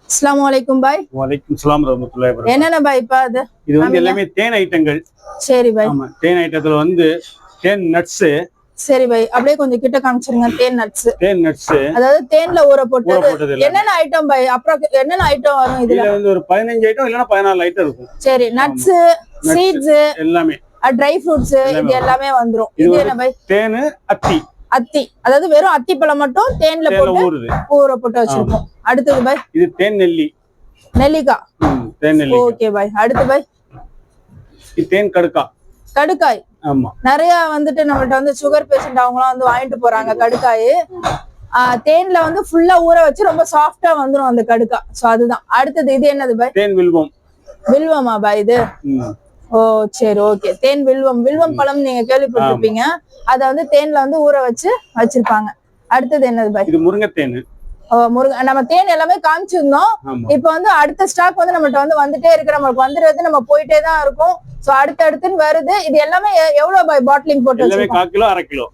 அஸ்ஸலாமு அலைக்கும் பாய். வலைக்கும் சலாம் ரஹ்மத்துல்லாஹி வபரகாத்துஹு. என்னென்ன பாய் இப்ப அது? இது வந்து எல்லாமே தேன் ஐட்டங்கள். சரி பாய். ஆமா, தேன் ஐட்டத்துல வந்து தேன் நட்ஸ். சரி பாய், அப்படியே கொஞ்சம் கிட்ட காமிச்சிருங்க. தேன் நட்ஸ். தேன் நட்ஸ் அதாவது தேன்ல ஊற போட்டது. என்னென்ன ஐட்டம் பாய்? அப்புறம் என்னென்ன ஐட்டம் வரும் இதுல? இதுல வந்து ஒரு 15 ஐட்டம் இல்லனா 14 ஐட்டம் இருக்கும். சரி, நட்ஸ், சீட்ஸ் எல்லாமே, ட்ரை ஃப்ரூட்ஸ் இது எல்லாமே வந்துரும். இது என்ன பாய்? தேன் அத்தி. அத்தி, அதாவது வெறும் அத்தி பழம் மட்டும் தேன்ல போட்டு ஊற போட்டு வச்சிருக்கோம். அடுத்தது பாய்? இது தேன் நெல்லி. நெல்லிக்காய். தேன் நெல்லி. Okay bye. அடுத்து பாய்? இது தேன் கடுக்காய். கடுக்காய். ஆமா, நிறைய வந்துட்டு நம்மள்ட்ட வந்து சுகர் பேஷண்ட் அவங்களாம் வந்து வாங்கிட்டு போறாங்க கடுக்காய். தேன்ல வந்து ஃபுல்லா ஊற வச்சு ரொம்ப சாஃப்டா வந்துரும் அந்த கடுக்காய். சோ அதுதான். அடுத்தது இது என்னது பாய்? தேன் வில்வம். வில்வமா பாய் இது? ஓ சரி, ஓகே. தேன் வில்வம். வில்வம் பழம் நீங்க கேள்விப்பட்டிருப்பீங்க. அத வந்து தேன்ல வந்து ஊற வச்சு வச்சிருப்பாங்க. அடுத்தது என்னது பாய்? இது முருங்கை தேன். முருங்கை. நம்ம தேன் எல்லாமே காமிச்சிருந்தோம். இப்ப வந்து அடுத்த ஸ்டாக் வந்து நம்மள்ட்ட வந்து வந்துட்டே இருக்கு. நம்மளுக்கு வந்துடுறது, நம்ம போயிட்டே தான் இருக்கும். சோ அடுத்தடுத்துன்னு வருது. இது எல்லாமே எவ்வளவு பாய் பாட்டிலிங் போட்டு வச்சிருக்கோம்? 1/4 கிலோ 1/2 கிலோ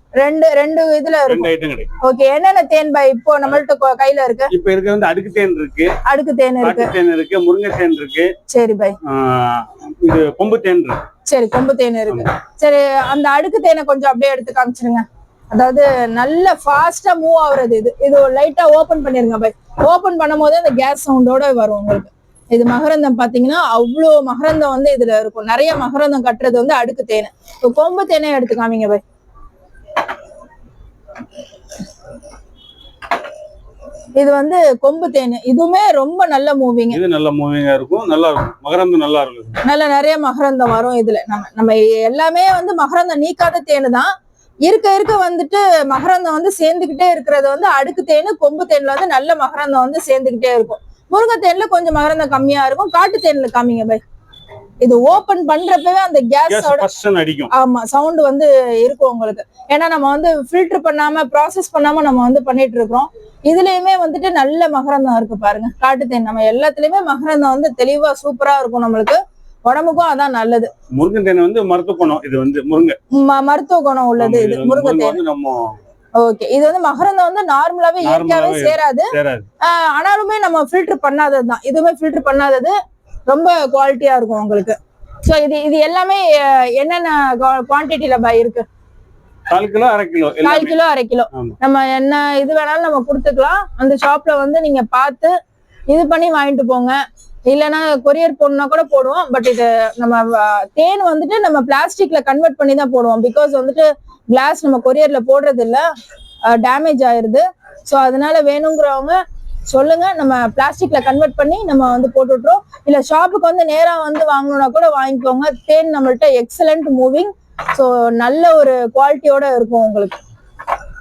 ரெண்டு இதுல இருக்கு. 2 ஐட்டம் கிடைக்கும். ஓகே, என்னென்ன தேன் பாய் இப்போ நம்மள்ட்ட கையில இருக்கு? இப்போ இருக்கு வந்து அடுக்கு தேன் இருக்கு. அடுக்கு தேன் இருக்கு. தேன் இருக்கு, முருங்கை தேன் இருக்கு. சரி பாய். இது கொம்பு தேன் இருக்கு. சரி, கொம்பு தேன் இருக்கு. சரி, அந்த அடுக்கு தேனை கொஞ்சம் அப்படியே எடுத்து காமிச்சிருங்க. அதாவது நல்ல ஃபாஸ்டா மூவ் ஆகுறது. இது லைட்டா ஓபன் பண்ணிருங்க பாய். ஓபன் பண்ணும் போது அந்த கேஸ் சவுண்டோட வரும் உங்களுக்கு. இது மகரந்தம் பாத்தீங்கன்னா அவ்வளோ மகரந்தம் வந்து இதுல இருக்கும். நிறைய மகரந்தம் கட்டுறது வந்து அடுக்கு தேனை. கொம்பு தேனை எடுத்து காமிங்க பாய். இது வந்து கொம்பு தேன். இதுவுமே ரொம்ப நல்ல மூவிங். இது நல்ல மூவிங்கா இருக்கும். நல்லா இருக்கும், மகரந்தம் நல்லா இருக்கும். நல்ல நிறைய மகரந்தம் வரும் இதுல. நம்ம எல்லாமே வந்து மகரந்தம் நீக்காத தேனு தான். இருக்க வந்துட்டு மகரந்தம் வந்து சேர்ந்துகிட்டே இருக்கிறது வந்து அடுக்கு தேனு. கொம்பு தேன்ல வந்து நல்ல மகரந்தம் வந்து சேர்ந்துகிட்டே இருக்கும். முருங்கை தேன்ல கொஞ்சம் மகரந்தம் கம்மியா இருக்கும். காட்டு தேன்ல காமிங்க பாய். இது ஓபன் பண்றப்பவே அந்த கேஸ் அடிக்கும். ஆமா, சவுண்ட் வந்து இருக்கும் உங்களுக்கு. ஏன்னா நம்ம வந்து ஃபில்டர் பண்ணாம ப்ராசஸ் பண்ணாம நம்ம வந்து பண்ணிட்டு இருக்கிறோம். இதுலயுமே வந்துட்டு நல்ல மகரந்தம் இருக்கு பாருங்க. காட்டு தேன் நம்ம எல்லாத்துலயுமே மகரந்தம் வந்து தெளிவா சூப்பரா இருக்கும். நம்மளுக்கு உடம்புக்கும் அதான் நல்லது. முருங்கை தேன் வந்து மருத்துவ குணம். இது வந்து முருங்கை மருத்துவ குணம் உள்ளது. இது முருங்கை தேன். ஓகே, இது வந்து மகரந்தம் வந்து நார்மலாவே இயற்கையாவே சேராது. ஆனாலுமே நம்ம ஃபில்டர் பண்ணாததுதான். இதுவுமே ஃபில்டர் பண்ணாதது. ரொம்ப குவாலிட்டியா இருக்கும் உங்களுக்கு. சோ இது எல்லாமே என்னென்ன குவான்டிட்டில பாய் இருக்கு? 4 கிலோ 1/2 கிலோ 4 கிலோ 1/2 கிலோ நம்ம என்ன இது வேணாலும் நம்ம கொடுத்துக்கலாம். அந்த ஷாப்ல வந்து நீங்க பார்த்து இது பண்ணி வாங்கிட்டு போங்க. இல்லைன்னா கொரியர் போடணும்னா கூட போடுவோம். பட் இது நம்ம தேன் வந்துட்டு நம்ம பிளாஸ்டிக்ல கன்வெர்ட் பண்ணி தான் போடுவோம். பிகாஸ் வந்துட்டு கிளாஸ் நம்ம கொரியர்ல போடுறது இல்ல, டேமேஜ் ஆயிருது. ஸோ அதனால வேணுங்கிறவங்க சொல்லுங்க, நம்ம பிளாஸ்டிக்ல கன்வெர்ட் பண்ணி நம்ம வந்து போட்டு விட்டுறோம். இல்ல ஷாப்புக்கு வந்து நேரா வந்து வாங்கணும்னா கூட வாங்கிக்கோங்க. தேன் நம்மள்ட்ட எக்ஸலண்ட் மூவிங். ஸோ நல்ல ஒரு குவாலிட்டியோட இருக்கும் உங்களுக்கு.